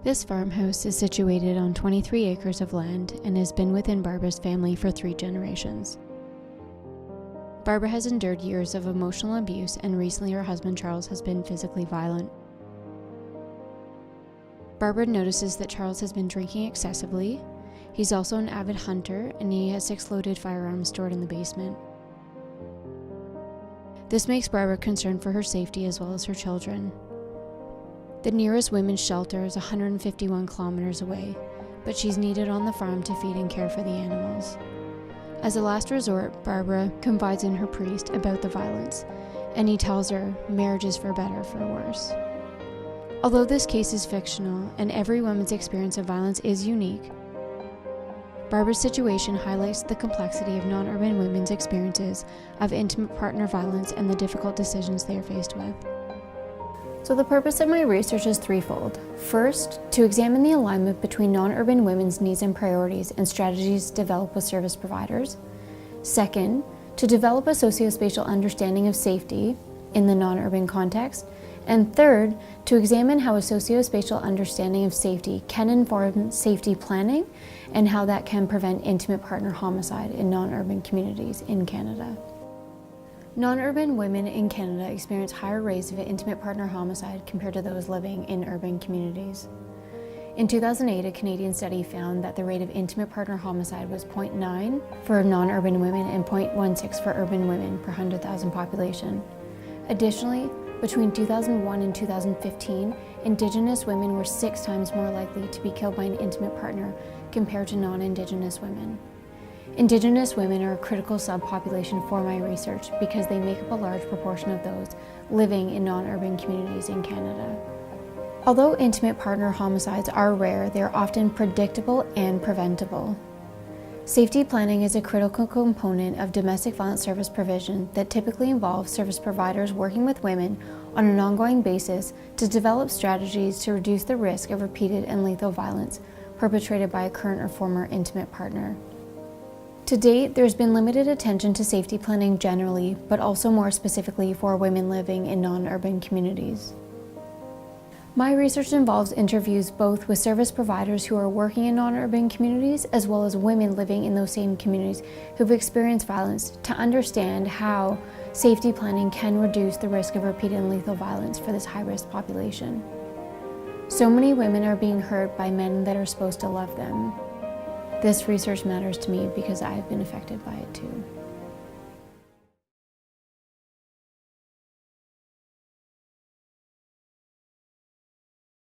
This farmhouse is situated on 23 acres of land and has been within Barbara's family for 3 generations. Barbara has endured years of emotional abuse, and recently her husband Charles has been physically violent. Barbara notices that Charles has been drinking excessively. He's also an avid hunter, and he has 6 loaded firearms stored in the basement. This makes Barbara concerned for her safety as well as her children. The nearest women's shelter is 151 kilometers away, but she's needed on the farm to feed and care for the animals. As a last resort, Barbara confides in her priest about the violence, and he tells her marriage is for better or for worse. Although this case is fictional and every woman's experience of violence is unique, Barbara's situation highlights the complexity of non-urban women's experiences of intimate partner violence and the difficult decisions they are faced with. So the purpose of my research is threefold. First, to examine the alignment between non-urban women's needs and priorities and strategies developed with service providers. Second, to develop a socio-spatial understanding of safety in the non-urban context. And third, to examine how a socio-spatial understanding of safety can inform safety planning and how that can prevent intimate partner homicide in non-urban communities in Canada. Non-urban women in Canada experience higher rates of intimate partner homicide compared to those living in urban communities. In 2008, a Canadian study found that the rate of intimate partner homicide was 0.9 for non-urban women and 0.16 for urban women per 100,000 population. Additionally, between 2001 and 2015, Indigenous women were 6 times more likely to be killed by an intimate partner compared to non-Indigenous women. Indigenous women are a critical subpopulation for my research because they make up a large proportion of those living in non-urban communities in Canada. Although intimate partner homicides are rare, they are often predictable and preventable. Safety planning is a critical component of domestic violence service provision that typically involves service providers working with women on an ongoing basis to develop strategies to reduce the risk of repeated and lethal violence perpetrated by a current or former intimate partner. To date, there's been limited attention to safety planning generally, but also more specifically for women living in non-urban communities. My research involves interviews both with service providers who are working in non-urban communities as well as women living in those same communities who've experienced violence to understand how safety planning can reduce the risk of repeated and lethal violence for this high-risk population. So many women are being hurt by men that are supposed to love them. This research matters to me because I've been affected by it too.